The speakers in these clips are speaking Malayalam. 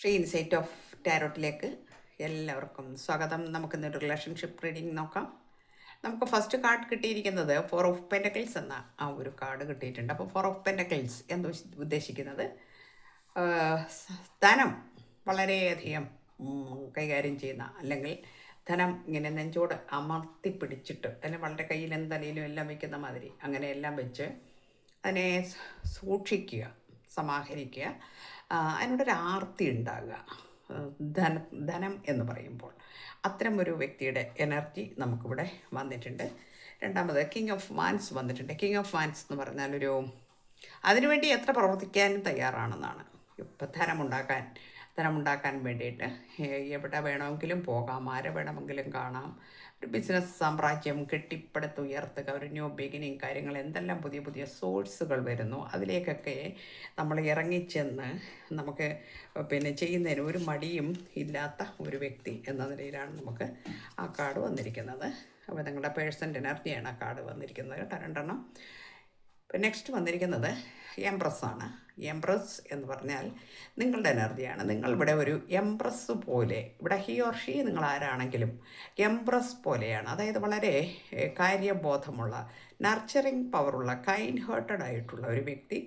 ശ്രീ ഇൻസൈറ്റ് ഓഫ് ടാരോട്ടിലേക്ക് എല്ലാവർക്കും സ്വാഗതം. നമുക്കിന്നൊരു റിലേഷൻഷിപ്പ് റീഡിംഗ് നോക്കാം. നമുക്ക് ഫസ്റ്റ് കാർഡ് കിട്ടിയിരിക്കുന്നത് 4 ഓഫ് പെൻറ്റക്കിൾസ് എന്ന ആ ഒരു കാർഡ് കിട്ടിയിട്ടുണ്ട്. അപ്പോൾ 4 ഓഫ് പെൻറ്റക്കിൾസ് എന്ന് ഉദ്ദേശിക്കുന്നത് ധനം വളരെയധികം കൈകാര്യം ചെയ്യുന്ന, അല്ലെങ്കിൽ ധനം ഇങ്ങനെ നെഞ്ചോട് അമർത്തിപ്പിടിച്ചിട്ട് അല്ലെങ്കിൽ വളരെ കയ്യിലും തലയിലും എല്ലാം വയ്ക്കുന്ന മാതിരി അങ്ങനെയെല്ലാം വെച്ച് അതിനെ സൂക്ഷിക്കുക, സമാഹരിക്കുക, അതിനോടൊരു ആർത്തി ഉണ്ടാകുക. ധനം എന്ന് പറയുമ്പോൾ അത്തരം ഒരു വ്യക്തിയുടെ എനർജി നമുക്കിവിടെ വന്നിട്ടുണ്ട്. രണ്ടാമത് കിങ് ഓഫ് വാൻസ് വന്നിട്ടുണ്ട്. കിങ് ഓഫ് വാൻസ് എന്ന് പറഞ്ഞാൽ അതിനുവേണ്ടി എത്ര പ്രവർത്തിക്കാനും തയ്യാറാണെന്നാണ്. ഇപ്പം ധനമുണ്ടാക്കാൻ വേണ്ടിയിട്ട് എവിടെ വേണമെങ്കിലും പോകാം, ആരെ വേണമെങ്കിലും കാണാം. ഒരു ബിസിനസ് സാമ്രാജ്യം കെട്ടിപ്പടുത്തുയർത്തുക, ഒരു ന്യൂ ബിഗിനിങ്, കാര്യങ്ങൾ എന്തെല്ലാം പുതിയ പുതിയ സോഴ്സുകൾ വരുന്നു അതിലേക്കൊക്കെ നമ്മൾ ഇറങ്ങിച്ചെന്ന് നമുക്ക് ചെയ്യുന്നതിന് ഒരു മടിയും ഇല്ലാത്ത ഒരു വ്യക്തി എന്ന നിലയിലാണ് നമുക്ക് ആ കാർഡ് വന്നിരിക്കുന്നത്. അപ്പോൾ നിങ്ങളുടെ പേഴ്സൻ്റെ എനർജിയാണ് ആ കാർഡ് വന്നിരിക്കുന്നത് കേട്ടോ, രണ്ടെണ്ണം. നെക്സ്റ്റ് വന്നിരിക്കുന്നത് എംപ്രസ് ആണ്. എംപ്രസ് എന്ന് പറഞ്ഞാൽ നിങ്ങളുടെ എനർജിയാണ്. നിങ്ങളിവിടെ ഒരു എംപ്രസ് പോലെ, ഇവിടെ ഹി ഓർ ഷീ നിങ്ങൾ ആരാണെങ്കിലും എംപ്രസ് പോലെയാണ്. അതായത് വളരെ കാര്യബോധമുള്ള, നർച്ചറിങ് പവറുള്ള, കൈൻഡ് ഹേർട്ടഡ് ആയിട്ടുള്ള ഒരു വ്യക്തി.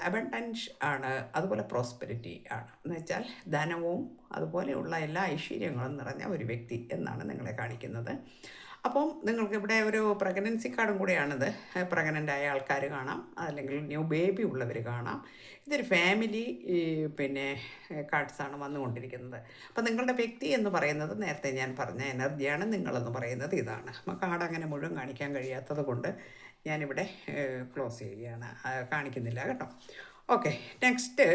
അബണ്ടൻസ് ആണ്, അതുപോലെ പ്രോസ്പെരിറ്റി ആണ്. എന്ന് വെച്ചാൽ ധനവും അതുപോലെയുള്ള എല്ലാ ഐശ്വര്യങ്ങളും നിറഞ്ഞ ഒരു വ്യക്തി എന്നാണ് നിങ്ങളെ കാണിക്കുന്നത്. അപ്പം നിങ്ങൾക്കിവിടെ ഒരു പ്രഗ്നൻസി കാർഡും കൂടെയാണിത്. പ്രഗ്നൻ്റായ ആൾക്കാർ കാണാം, അല്ലെങ്കിൽ ന്യൂ ബേബി ഉള്ളവർ കാണാം. ഇതൊരു ഫാമിലി കാർഡ്സാണ് വന്നുകൊണ്ടിരിക്കുന്നത്. അപ്പം നിങ്ങളുടെ വ്യക്തി എന്ന് പറയുന്നത് നേരത്തെ ഞാൻ പറഞ്ഞ എനർജിയാണ്. നിങ്ങളെന്ന് പറയുന്നത് ഇതാണ്. കാർഡ് അങ്ങനെ മുഴുവൻ കാണിക്കാൻ കഴിയാത്തത് കൊണ്ട് ഞാനിവിടെ ചെയ്യുകയാണ്, കാണിക്കുന്നില്ല കേട്ടോ. ഓക്കെ, നെക്സ്റ്റ്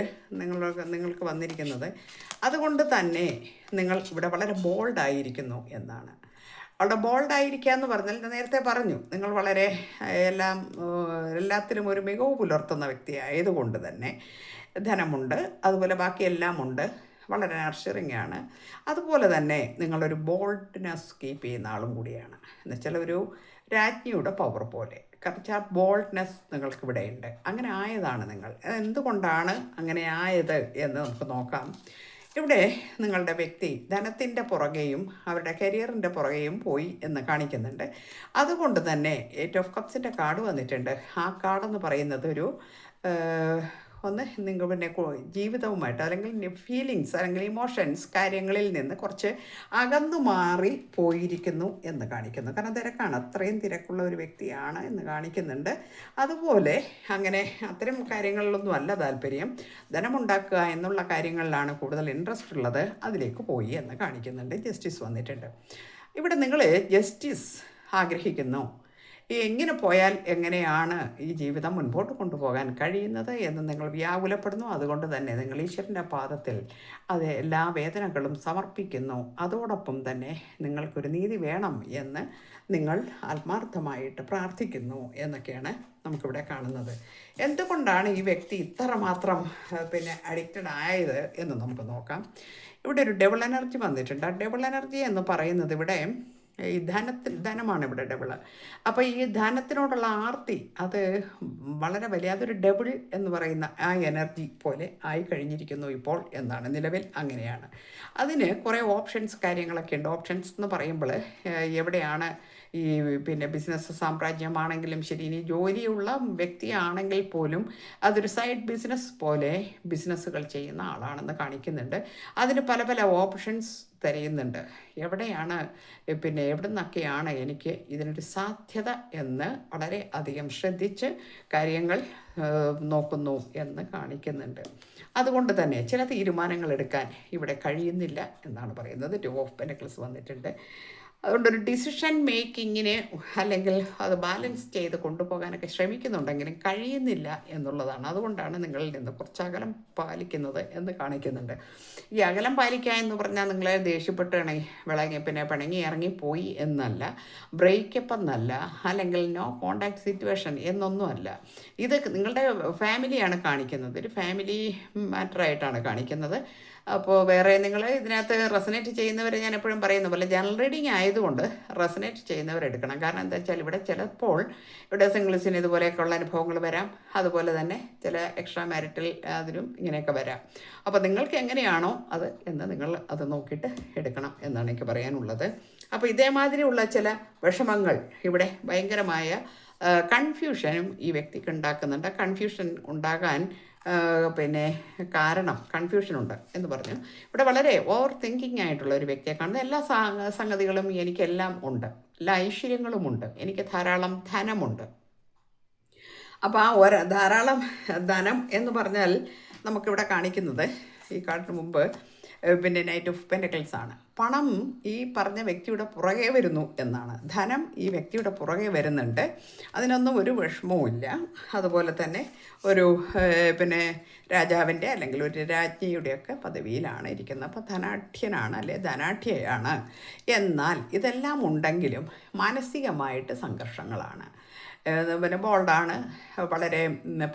നിങ്ങൾക്ക് വന്നിരിക്കുന്നത് അതുകൊണ്ട് തന്നെ നിങ്ങൾ ഇവിടെ വളരെ ബോൾഡായിരിക്കുന്നു എന്നാണ്. വളരെ ബോൾഡായിരിക്കുക എന്ന് പറഞ്ഞാൽ നേരത്തെ പറഞ്ഞു, നിങ്ങൾ വളരെ എല്ലാത്തിലും ഒരു മികവ് പുലർത്തുന്ന വ്യക്തി ആയതുകൊണ്ട് തന്നെ ധനമുണ്ട്, അതുപോലെ ബാക്കിയെല്ലാം ഉണ്ട്, വളരെ നർച്ചറിങ് ആണ്. അതുപോലെ തന്നെ നിങ്ങളൊരു ബോൾഡ്നെസ് കീപ്പ് ചെയ്യുന്ന ആളും കൂടിയാണ്. എന്നുവെച്ചാൽ ഒരു രാജ്ഞിയുടെ പവർ പോലെ കുറച്ച് ആ ബോൾഡ്നെസ് നിങ്ങൾക്കിവിടെ ഉണ്ട്. അങ്ങനെ ആയതാണ് നിങ്ങൾ. എന്തുകൊണ്ടാണ് അങ്ങനെ ആയത് എന്ന് നമുക്ക് നോക്കാം. ഇവിടെ നിങ്ങളുടെ വ്യക്തി ധനത്തിൻ്റെ പുറകെയും അവരുടെ കരിയറിൻ്റെ പുറകെയും പോയി എന്ന് കാണിക്കുന്നുണ്ട്. അതുകൊണ്ട് തന്നെ 8 ഓഫ് കപ്സിൻ്റെ കാർഡ് വന്നിട്ടുണ്ട്. ആ കാർഡെന്ന് പറയുന്നത് നിങ്ങൾ ജീവിതവുമായിട്ട്, അല്ലെങ്കിൽ ഫീലിങ്സ്, അല്ലെങ്കിൽ ഇമോഷൻസ്, കാര്യങ്ങളിൽ നിന്ന് കുറച്ച് അകന്നു മാറി പോയിരിക്കുന്നു എന്ന് കാണിക്കുന്നു. കാരണം തിരക്കാണ്, അത്രയും തിരക്കുള്ള ഒരു വ്യക്തിയാണ് എന്ന് കാണിക്കുന്നുണ്ട്. അതുപോലെ അങ്ങനെ അത്തരം കാര്യങ്ങളിലൊന്നും അല്ല താല്പര്യം, ധനമുണ്ടാക്കുക എന്നുള്ള കാര്യങ്ങളിലാണ് കൂടുതൽ ഇൻട്രസ്റ്റ് ഉള്ളത്. അതിലേക്ക് പോയി എന്ന് കാണിക്കുന്നുണ്ട്. ജസ്റ്റിസ് വന്നിട്ടുണ്ട്. ഇവിടെ നിങ്ങൾ ജസ്റ്റിസ് ആഗ്രഹിക്കുന്നു. എങ്ങനെ പോയാൽ എങ്ങനെയാണ് ഈ ജീവിതം മുൻപോട്ട് കൊണ്ടുപോകാൻ കഴിയുന്നത് എന്ന് നിങ്ങൾ വ്യാകുലപ്പെടുന്നു. അതുകൊണ്ട് തന്നെ നിങ്ങൾ ഈശ്വരൻ്റെ പാദത്തിൽ എല്ലാ വേദനകളും സമർപ്പിക്കുന്നു. അതോടൊപ്പം തന്നെ നിങ്ങൾക്കൊരു നീതി വേണം എന്ന് നിങ്ങൾ ആത്മാർത്ഥമായിട്ട് പ്രാർത്ഥിക്കുന്നു എന്നൊക്കെയാണ് നമുക്കിവിടെ കാണുന്നത്. എന്തുകൊണ്ടാണ് ഈ വ്യക്തി ഇത്രമാത്രം അഡിക്റ്റഡ് ആയത് എന്ന് നമുക്ക് നോക്കാം. ഇവിടെ ഒരു ഡബിൾ എനർജി വന്നിട്ടുണ്ട്. ആ ഡബിൾ എനർജി എന്ന് പറയുന്നത് ഇവിടെ ഈ ധനമാണ് ഇവിടെ ഡബിള്. അപ്പോൾ ഈ ധനത്തിനോടുള്ള ആർത്തി അത് വളരെ വലിയ, അതൊരു ഡബിൾ എന്ന് പറയുന്ന ആ എനർജി പോലെ ആയി കഴിഞ്ഞിരിക്കുന്നു ഇപ്പോൾ എന്നാണ് നിലവിൽ. അങ്ങനെയാണ്. അതിന് കുറേ ഓപ്ഷൻസ് കാര്യങ്ങളൊക്കെ ഉണ്ട്. ഓപ്ഷൻസ് എന്ന് പറയുമ്പോൾ എവിടെയാണ് ഈ ബിസിനസ് സാമ്രാജ്യമാണെങ്കിലും ശരി, ഇനി ജോലിയുള്ള വ്യക്തിയാണെങ്കിൽ പോലും അതൊരു സൈഡ് ബിസിനസ് പോലെ ബിസിനസ്സുകൾ ചെയ്യുന്ന ആളാണെന്ന് കാണിക്കുന്നുണ്ട്. അതിന് പല പല ഓപ്ഷൻസ് തിരയുന്നുണ്ട്. എവിടെയാണ് എവിടെ നിന്നൊക്കെയാണ് എനിക്ക് ഇതിനൊരു സാധ്യത എന്ന് വളരെ അധികം ശ്രദ്ധിച്ച് കാര്യങ്ങൾ നോക്കുന്നു എന്ന് കാണിക്കുന്നുണ്ട്. അതുകൊണ്ട് തന്നെ ചില തീരുമാനങ്ങൾ എടുക്കാൻ ഇവിടെ കഴിയുന്നില്ല എന്നാണ് പറയുന്നത്. 2 ഓഫ് പെൻറ്റക്കിൾസ് വന്നിട്ടുണ്ട്. അതുകൊണ്ടൊരു ഡിസിഷൻ മേക്കിങ്ങിന്, അല്ലെങ്കിൽ അത് ബാലൻസ് ചെയ്ത് കൊണ്ടുപോകാനൊക്കെ ശ്രമിക്കുന്നുണ്ടെങ്കിലും കഴിയുന്നില്ല എന്നുള്ളതാണ്. അതുകൊണ്ടാണ് നിങ്ങളിൽ നിന്ന് കുറച്ച് അകലം പാലിക്കുന്നത് എന്ന് കാണിക്കുന്നുണ്ട്. ഈ അകലം പാലിക്കുക എന്ന് പറഞ്ഞാൽ നിങ്ങളെ ദേഷ്യപ്പെട്ട് പിണങ്ങി ഇറങ്ങിപ്പോയി എന്നല്ല, ബ്രേക്കപ്പ് എന്നല്ല, അല്ലെങ്കിൽ നോ കോണ്ടാക്ട് സിറ്റുവേഷൻ എന്നൊന്നുമല്ല. ഇത് നിങ്ങളുടെ ഫാമിലിയാണ് കാണിക്കുന്നത്. ഒരു ഫാമിലി മാറ്ററായിട്ടാണ് കാണിക്കുന്നത്. അപ്പോൾ വേറെ നിങ്ങൾ ഇതിനകത്ത് റെസനേറ്റ് ചെയ്യുന്നവരെ ഞാൻ എപ്പോഴും പറയുന്ന പോലെ ജനറൽ റീഡിങ് ആയതുകൊണ്ട് റെസനേറ്റ് ചെയ്യുന്നവരെടുക്കണം. കാരണം എന്താ വെച്ചാൽ ഇവിടെ ചിലപ്പോൾ ഇവിടെ സിംഗിൾസിന് ഇതുപോലെയൊക്കെയുള്ള അനുഭവങ്ങൾ വരാം. അതുപോലെ തന്നെ ചില എക്സ്ട്രാ മാരിറ്റൽ അതിനും ഇങ്ങനെയൊക്കെ വരാം. അപ്പോൾ നിങ്ങൾക്ക് എങ്ങനെയാണോ അത് എന്ന് നിങ്ങൾ അത് നോക്കിയിട്ട് എടുക്കണം എന്നാണ് എനിക്ക് പറയാനുള്ളത്. അപ്പോൾ ഇതേമാതിരിയുള്ള ചില വിഷമങ്ങൾ ഇവിടെ ഭയങ്കരമായ കൺഫ്യൂഷനും ഈ വ്യക്തിക്ക് ഉണ്ടാക്കുന്നുണ്ട്. കൺഫ്യൂഷൻ ഉണ്ടാകാൻ പിന്നെ കാരണം കൺഫ്യൂഷനുണ്ട് എന്ന് പറഞ്ഞു. ഇവിടെ വളരെ ഓവർ തിങ്കിങ് ആയിട്ടുള്ള ഒരു വ്യക്തിയെ കാണുന്നത്. എല്ലാ സംഗതികളും എനിക്കെല്ലാം ഉണ്ട്, എല്ലാ ഐശ്വര്യങ്ങളുമുണ്ട്, എനിക്ക് ധാരാളം ധനമുണ്ട്. അപ്പോൾ ആ ധാരാളം ധനം എന്ന് പറഞ്ഞാൽ നമുക്കിവിടെ കാണിക്കുന്നത് ഈ കാട്ടിന് മുമ്പ് പിന്നെ നൈറ്റ് ഓഫ് പെൻറ്റക്കിൾസ് ആണ്. പണം ഈ പറഞ്ഞ വ്യക്തിയുടെ പുറകെ വരുന്നു എന്നാണ്. ധനം ഈ വ്യക്തിയുടെ പുറകെ വരുന്നുണ്ട്, അതിനൊന്നും ഒരു വിഷമവുമില്ല. അതുപോലെ തന്നെ ഒരു പിന്നെ രാജാവിൻ്റെ അല്ലെങ്കിൽ ഒരു രാജ്ഞിയുടെയൊക്കെ പദവിയിലാണ് ഇരിക്കുന്നത്. അപ്പോൾ ധനാഢ്യനാണ് അല്ലെ ധനാഢ്യയാണ്. എന്നാൽ ഇതെല്ലാം ഉണ്ടെങ്കിലും മാനസികമായിട്ട് സംഘർഷങ്ങളാണ്. പിന്നെ ബോൾഡാണ്, വളരെ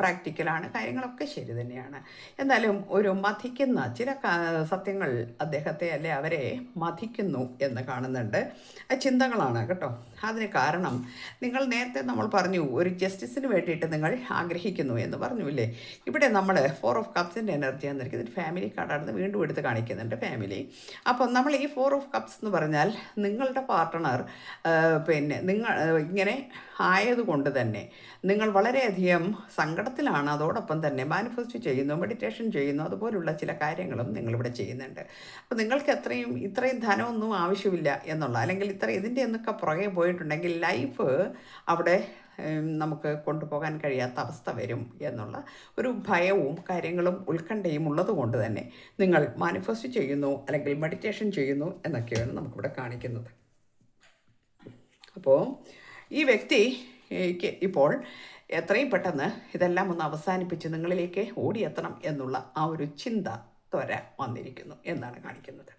പ്രാക്ടിക്കലാണ്, കാര്യങ്ങളൊക്കെ ശരി തന്നെയാണ്. എന്നാലും ഒരു മഥിക്കുന്ന ചില സത്യങ്ങൾ അദ്ദേഹത്തെ അല്ലെ അവരെ മഥിക്കുന്നു എന്ന് കാണുന്നുണ്ട്. ചിന്തകളാണ് കേട്ടോ. അതിന് കാരണം നിങ്ങൾ നേരത്തെ നമ്മൾ പറഞ്ഞു ഒരു ജസ്റ്റിസിന് വേണ്ടിയിട്ട് നിങ്ങൾ ആഗ്രഹിക്കുന്നു എന്ന് പറഞ്ഞില്ലേ. ഇവിടെ നമ്മൾ 4 ഓഫ് കപ്സിൻ്റെ എനർജി വന്നിരിക്കുന്നത് ഫാമിലി കാർഡാണെന്ന് വീണ്ടും എടുത്ത് കാണിക്കുന്നുണ്ട് ഫാമിലി. അപ്പം നമ്മൾ ഈ 4 ഓഫ് കപ്സ് എന്ന് പറഞ്ഞാൽ നിങ്ങളുടെ പാർട്ട്ണർ പിന്നെ നിങ്ങൾ ഇങ്ങനെ ആയതുകൊണ്ട് തന്നെ നിങ്ങൾ വളരെയധികം സങ്കടത്തിലാണ്. അതോടൊപ്പം തന്നെ മാനിഫെസ്റ്റ് ചെയ്യുന്നു, മെഡിറ്റേഷൻ ചെയ്യുന്നു, അതുപോലുള്ള ചില കാര്യങ്ങളും നിങ്ങളിവിടെ ചെയ്യുന്നുണ്ട്. അപ്പോൾ നിങ്ങൾക്ക് ഇത്രയും ധനമൊന്നും ആവശ്യമില്ല എന്നുള്ള, അല്ലെങ്കിൽ ഇതിൻ്റെ എന്നൊക്കെ പുറകെ പോയിട്ടുണ്ടെങ്കിൽ ലൈഫ് അവിടെ നമുക്ക് കൊണ്ടുപോകാൻ കഴിയാത്ത അവസ്ഥ വരും എന്നുള്ള ഒരു ഭയവും കാര്യങ്ങളും ഉത്കണ്ഠയും ഉള്ളത് കൊണ്ട് തന്നെ നിങ്ങൾ മാനിഫെസ്റ്റ് ചെയ്യുന്നു അല്ലെങ്കിൽ മെഡിറ്റേഷൻ ചെയ്യുന്നു എന്നൊക്കെയാണ് നമുക്കിവിടെ കാണിക്കുന്നത്. അപ്പോൾ ഈ വ്യക്തിക്ക് ഇപ്പോൾ എത്രയും പെട്ടെന്ന് ഇതെല്ലാം ഒന്ന് അവസാനിപ്പിച്ച് നിങ്ങളിലേക്ക് ഓടിയെത്തണം എന്നുള്ള ആ ഒരു ചിന്ത ത്വര വന്നിരിക്കുന്നു എന്നാണ് കാണിക്കുന്നത്.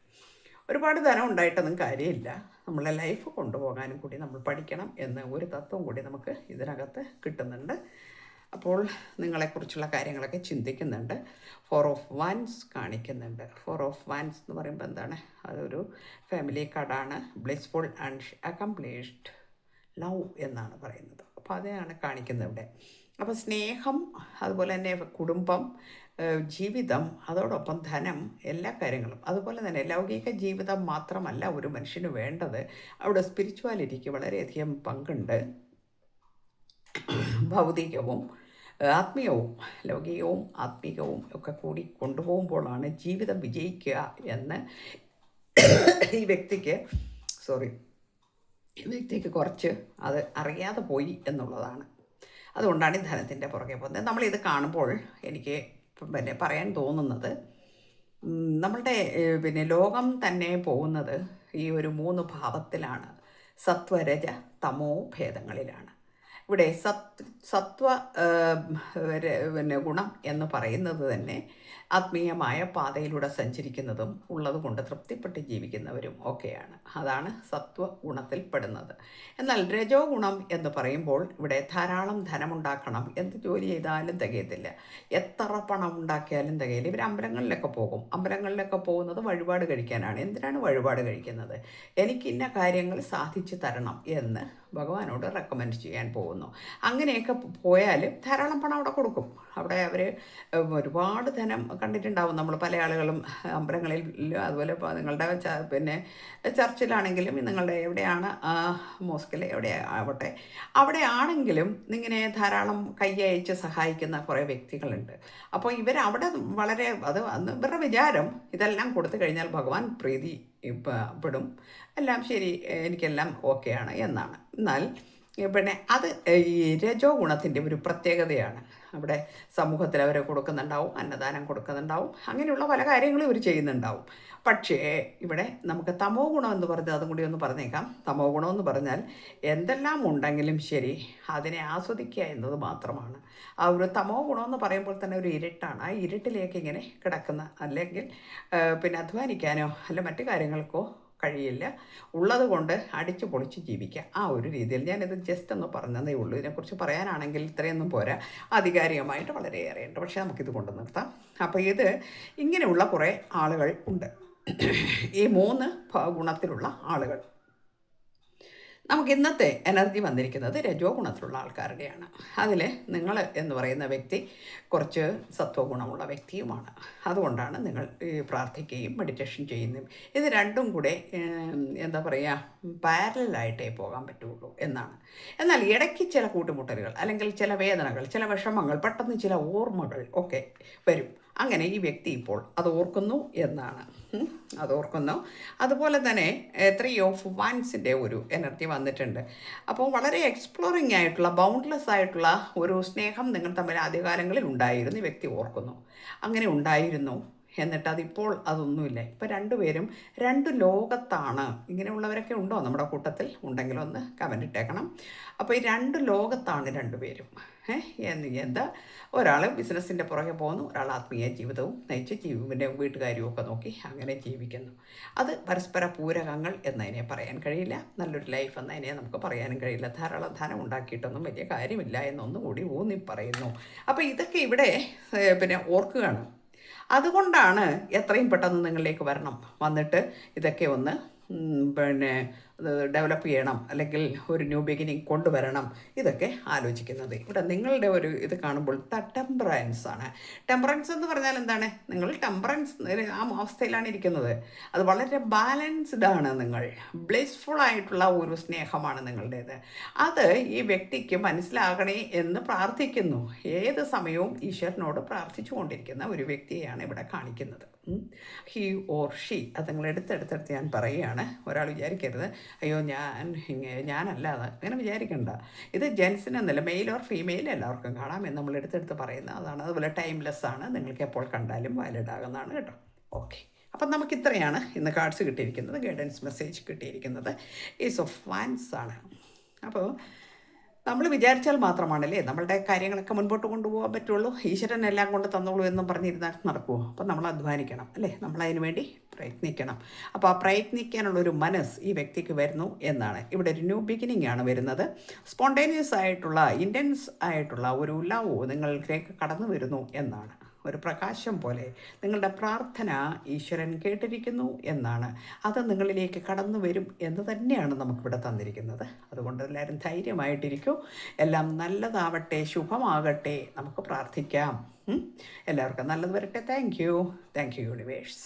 ഒരുപാട് ധനം ഉണ്ടായിട്ടൊന്നും കാര്യമില്ല, നമ്മളെ ലൈഫ് കൊണ്ടുപോകാനും കൂടി നമ്മൾ പഠിക്കണം എന്ന ഒരു തത്വം കൂടി നമുക്ക് ഇതിനകത്ത് കിട്ടുന്നുണ്ട്. അപ്പോൾ നിങ്ങളെക്കുറിച്ചുള്ള കാര്യങ്ങളൊക്കെ ചിന്തിക്കുന്നുണ്ട്. 4 ഓഫ് വാൻസ് കാണിക്കുന്നുണ്ട്. 4 ഓഫ് വാൻസ് എന്ന് പറയുമ്പോൾ എന്താണ്? അതൊരു ഫാമിലി കാർഡാണ്. ബ്ലിസ്ഫുൾ ആൻഡ് അക്കംപ്ലിഷ്ഡ് ലവ് എന്നാണ് പറയുന്നത്. അപ്പോൾ അതാണ് കാണിക്കുന്നത് ഇവിടെ. അപ്പോൾ സ്നേഹം, അതുപോലെ തന്നെ കുടുംബം, ജീവിതം, അതോടൊപ്പം ധനം, എല്ലാ കാര്യങ്ങളും. അതുപോലെ തന്നെ ലൗകിക ജീവിതം മാത്രമല്ല ഒരു മനുഷ്യന് വേണ്ടത്, അവിടെ സ്പിരിച്വാലിറ്റിക്ക് വളരെയധികം പങ്കുണ്ട്. ഭൗതികവും ആത്മീയവും, ലൗകികവും ആത്മീയവും ഒക്കെ കൂടി കൊണ്ടുപോകുമ്പോഴാണ് ജീവിതം വിജയിക്കുക എന്ന് ഈ വ്യക്തിക്ക് കുറച്ച് അത് അറിയാതെ പോയി എന്നുള്ളതാണ്. അതുകൊണ്ടാണ് ഈ ധനത്തിൻ്റെ പുറകെ പോകുന്നത്. നമ്മളിത് കാണുമ്പോൾ എനിക്ക് പിന്നെ പറയാൻ തോന്നുന്നത്, നമ്മളുടെ ലോകം തന്നെ പോകുന്നത് ഈ ഒരു 3 ഭാവത്തിലാണ്. സത്വരജ തമോ ഭേദങ്ങളിലാണ്. ഇവിടെ സത്വ ഗുണം എന്ന് പറയുന്നത് തന്നെ ആത്മീയമായ പാതയിലൂടെ സഞ്ചരിക്കുന്നതും ഉള്ളതുകൊണ്ട് തൃപ്തിപ്പെട്ട് ജീവിക്കുന്നവരും ഒക്കെയാണ്. അതാണ് സത്വ ഗുണത്തിൽപ്പെടുന്നത്. എന്നാൽ രജോ ഗുണം എന്ന് പറയുമ്പോൾ ഇവിടെ ധാരാളം ധനമുണ്ടാക്കണം, എന്ത് ജോലി ചെയ്താലും തികയത്തില്ല, എത്ര പണം ഉണ്ടാക്കിയാലും തികയില്ല. ഇവർ അമ്പലങ്ങളിലൊക്കെ പോകും. അമ്പലങ്ങളിലൊക്കെ പോകുന്നത് വഴിപാട് കഴിക്കാനാണ്. എന്തിനാണ് വഴിപാട് കഴിക്കുന്നത്? എനിക്ക് ഇന്ന കാര്യങ്ങൾ സാധിച്ചു തരണം എന്ന് ഭഗവാനോട് റെക്കമെൻഡ് ചെയ്യാൻ പോകുന്നു. അങ്ങനെയൊക്കെ പോയാൽ ധാരാളം പണം അവിടെ കൊടുക്കും. അവിടെ അവർ ഒരുപാട് ധനം കണ്ടിട്ടുണ്ടാവും നമ്മൾ പല ആളുകളും അമ്പലങ്ങളിൽ. അതുപോലെ നിങ്ങളുടെ പിന്നെ ചർച്ചിലാണെങ്കിലും നിങ്ങളുടെ എവിടെയാണ് മോസ്കിൽ എവിടെ ആവട്ടെ, അവിടെ ആണെങ്കിലും ഇങ്ങനെ ധാരാളം കൈയയച്ച് സഹായിക്കുന്ന കുറേ വ്യക്തികളുണ്ട്. അപ്പോൾ ഇവരവിടെ വളരെ അന്ന് ഇവരുടെ വിചാരം ഇതെല്ലാം കൊടുത്തു കഴിഞ്ഞാൽ ഭഗവാൻ പ്രീതി പെടും, എല്ലാം ശരി, എനിക്കെല്ലാം ഓക്കെയാണ് എന്നാണ്. എന്നാൽ പിന്നെ അത് ഈ രജോ ഗുണത്തിൻ്റെ ഒരു പ്രത്യേകതയാണ്. അവിടെ സമൂഹത്തിൽ അവർ കൊടുക്കുന്നുണ്ടാവും, അന്നദാനം കൊടുക്കുന്നുണ്ടാവും, അങ്ങനെയുള്ള പല കാര്യങ്ങളും ഇവർ ചെയ്യുന്നുണ്ടാവും. പക്ഷേ ഇവിടെ നമുക്ക് തമോ ഗുണം എന്ന് പറഞ്ഞാൽ അതും കൂടി ഒന്ന് പറഞ്ഞേക്കാം. തമോ ഗുണം എന്ന് പറഞ്ഞാൽ എന്തെല്ലാം ഉണ്ടെങ്കിലും ശരി അതിനെ ആസ്വദിക്കുക എന്നത് മാത്രമാണ്. ആ ഒരു തമോ ഗുണം എന്ന് പറയുമ്പോൾ തന്നെ ഒരു ഇരുട്ടാണ്. ആ ഇരുട്ടിലേക്ക് ഇങ്ങനെ കിടക്കുന്ന, അല്ലെങ്കിൽ പിന്നെ അധ്വാനിക്കാനോ അല്ല മറ്റു കാര്യങ്ങൾക്കോ കഴിയില്ല. ഉള്ളത് കൊണ്ട് അടിച്ചു പൊളിച്ച് ജീവിക്കുക. ആ ഒരു രീതിയിൽ ഞാനിത് ജസ്റ്റ് ഒന്ന് പറഞ്ഞതേ ഉള്ളൂ. ഇതിനെക്കുറിച്ച് പറയാനാണെങ്കിൽ ഇത്രയൊന്നും പോരാ, ആധികാരികമായിട്ട് വളരെയേറെ ഉണ്ട്. പക്ഷേ നമുക്കിത് കൊണ്ട് നിർത്താം. അപ്പോൾ ഇത് ഇങ്ങനെയുള്ള കുറേ ആളുകൾ ഉണ്ട്. ഈ 3 ഗുണത്തിലുള്ള ആളുകൾ. നമുക്ക് ഇന്നത്തെ എനർജി വന്നിരിക്കുന്നത് രജോ ഗുണത്തിലുള്ള ആൾക്കാരുടെയാണ്. അതിൽ നിങ്ങൾ എന്ന് പറയുന്ന വ്യക്തി കുറച്ച് സത്വഗുണമുള്ള വ്യക്തിയുമാണ്. അതുകൊണ്ടാണ് നിങ്ങൾ പ്രാർത്ഥിക്കുകയും മെഡിറ്റേഷൻ ചെയ്യുന്നതും. ഇത് രണ്ടും കൂടെ എന്താ പറയുക, പാരലായിട്ടേ പോകാൻ പറ്റുള്ളൂ എന്നാണ്. എന്നാൽ ഇടയ്ക്ക് ചില കൂട്ടുമുട്ടലുകൾ, അല്ലെങ്കിൽ ചില വേദനകൾ, ചില വിഷമങ്ങൾ, പെട്ടെന്ന് ചില ഓർമ്മകൾ ഒക്കെ വരും. അങ്ങനെ ഈ വ്യക്തി ഇപ്പോൾ അത് ഓർക്കുന്നു എന്നാണ്. അതോർക്കുന്നു. അതുപോലെ തന്നെ 3 ഓഫ് വാൻസിൻ്റെ ഒരു എനർജി വന്നിട്ടുണ്ട്. അപ്പോൾ വളരെ എക്സ്പ്ലോറിംഗ് ആയിട്ടുള്ള, ബൗണ്ട്ലെസ് ആയിട്ടുള്ള ഒരു സ്നേഹം നിങ്ങൾ തമ്മിൽ ആദ്യകാലങ്ങളിൽ ഉണ്ടായിരുന്നു. ഈ വ്യക്തി ഓർക്കുന്നു. അങ്ങനെ ഉണ്ടായിരുന്നു, എന്നിട്ട് അതിപ്പോൾ അതൊന്നുമില്ല. ഇപ്പോൾ രണ്ടുപേരും 2 ലോകത്താണ്. ഇങ്ങനെയുള്ളവരൊക്കെ ഉണ്ടോ നമ്മുടെ കൂട്ടത്തിൽ? ഉണ്ടെങ്കിൽ ഒന്ന് കമൻ്റ് ഇട്ടേക്കണം. അപ്പോൾ ഈ 2 ലോകത്താണ് രണ്ടുപേരും. എന്താ, ഒരാൾ ബിസിനസ്സിൻ്റെ പുറകെ പോകുന്നു, ഒരാൾ ആത്മീയ ജീവിതവും നയിച്ച് പിന്നെ വീട്ടുകാര്യവും ഒക്കെ നോക്കി അങ്ങനെ ജീവിക്കുന്നു. അത് പരസ്പര പൂരകങ്ങൾ എന്നതിനെ പറയാൻ കഴിയില്ല. നല്ലൊരു ലൈഫ് എന്നതിനെ നമുക്ക് പറയാനും കഴിയില്ല. ധാരാളം ധനം ഉണ്ടാക്കിയിട്ടൊന്നും വലിയ കാര്യമില്ല എന്നൊന്നുകൂടി ഊന്നി പറയുന്നു. അപ്പോൾ ഇതൊക്കെ ഇവിടെ പിന്നെ ഓർക്കുകയാണ്. അതുകൊണ്ടാണ് എത്രയും പെട്ടെന്ന് നിങ്ങളിലേക്ക് വന്നിട്ട് ഇതൊക്കെ ഒന്ന് പിന്നെ ഡെവലപ്പ് ചെയ്യണം, അല്ലെങ്കിൽ ഒരു ന്യൂ ബിഗിനിങ് കൊണ്ടുവരണം, ഇതൊക്കെ ആലോചിക്കുന്നത്. ഇവിടെ നിങ്ങളുടെ ഒരു ഇത് കാണുമ്പോൾ ടെമ്പറൻസ് ആണ്. ടെമ്പറൻസ് എന്ന് പറഞ്ഞാൽ എന്താണ്? നിങ്ങൾ ടെമ്പറൻസ് ആ അവസ്ഥയിലാണ് ഇരിക്കുന്നത്. അത് വളരെ ബാലൻസ്ഡ് ആണ്. നിങ്ങൾ ബ്ലിസ്ഫുൾ ആയിട്ടുള്ള ഒരു സ്നേഹമാണ് നിങ്ങളുടേത്. അത് ഈ വ്യക്തിക്ക് മനസ്സിലാകണേ എന്ന് പ്രാർത്ഥിക്കുന്നു. ഏത് സമയവും ഈശ്വരനോട് പ്രാർത്ഥിച്ചു കൊണ്ടിരിക്കുന്ന ഒരു വ്യക്തിയെയാണ് ഇവിടെ കാണിക്കുന്നത്. ഹി ഓർ ഷീ, അത് നിങ്ങൾ എടുത്തെടുത്തെടുത്ത് ഞാൻ പറയുകയാണ്. ഒരാൾ വിചാരിക്കരുത് അയ്യോ ഞാനല്ല, അത് അങ്ങനെ വിചാരിക്കണ്ട. ഇത് ജെൻസിനെന്നല്ല, മെയിൽ ഓർ ഫീമെയിൽ എല്ലാവർക്കും കാണാം എന്ന് നമ്മൾ എടുത്തെടുത്ത് പറയുന്നത് അതാണ്. അതുപോലെ ടൈംലെസ് ആണ്, നിങ്ങൾക്ക് എപ്പോൾ കണ്ടാലും വാലിഡ് ആകുന്നതാണ് കേട്ടോ. ഓക്കെ, അപ്പം നമുക്ക് ഇത്രയാണ് ഇന്ന് കാർഡ്സ് കിട്ടിയിരിക്കുന്നത്. ഗൈഡൻസ് മെസ്സേജ് കിട്ടിയിരിക്കുന്നത് ഈസ് ഓഫ് വാൻസ് ആണ്. അപ്പോൾ നമ്മൾ വിചാരിച്ചാൽ മാത്രമാണല്ലേ നമ്മളുടെ കാര്യങ്ങളൊക്കെ മുൻപോട്ട് കൊണ്ടുപോകാൻ പറ്റുള്ളൂ. ഈശ്വരൻ എല്ലാം കൊണ്ട് തന്നോളൂ എന്നും പറഞ്ഞിരുന്നാൽ നടക്കുമോ? അപ്പം നമ്മൾ അധ്വാനിക്കണം അല്ലേ, നമ്മളതിന് വേണ്ടി പ്രയത്നിക്കണം. അപ്പോൾ ആ പ്രയത്നിക്കാനുള്ളൊരു മനസ്സ് ഈ വ്യക്തിക്ക് വരുന്നു എന്നാണ്. ഇവിടെ ഒരു ന്യൂ ബിഗിനിങ് ആണ് വരുന്നത്. സ്പോണ്ടേനിയസ് ആയിട്ടുള്ള, ഇൻറ്റൻസ് ആയിട്ടുള്ള ഒരു ലവ് നിങ്ങളിലേക്ക് കടന്നു വരുന്നു എന്നാണ്. ഒരു പ്രകാശം പോലെ നിങ്ങളുടെ പ്രാർത്ഥന ഈശ്വരൻ കേട്ടിരിക്കുന്നു എന്നാണ്. അത് നിങ്ങളിലേക്ക് കടന്നു വരും എന്ന് തന്നെയാണ് നമുക്കിവിടെ തന്നിരിക്കുന്നത്. അതുകൊണ്ട് എല്ലാവരും ധൈര്യമായിട്ടിരിക്കൂ. എല്ലാം നല്ലതാവട്ടെ, ശുഭമാകട്ടെ, നമുക്ക് പ്രാർത്ഥിക്കാം. എല്ലാവർക്കും നല്ലത് വരട്ടെ. Thank you universe.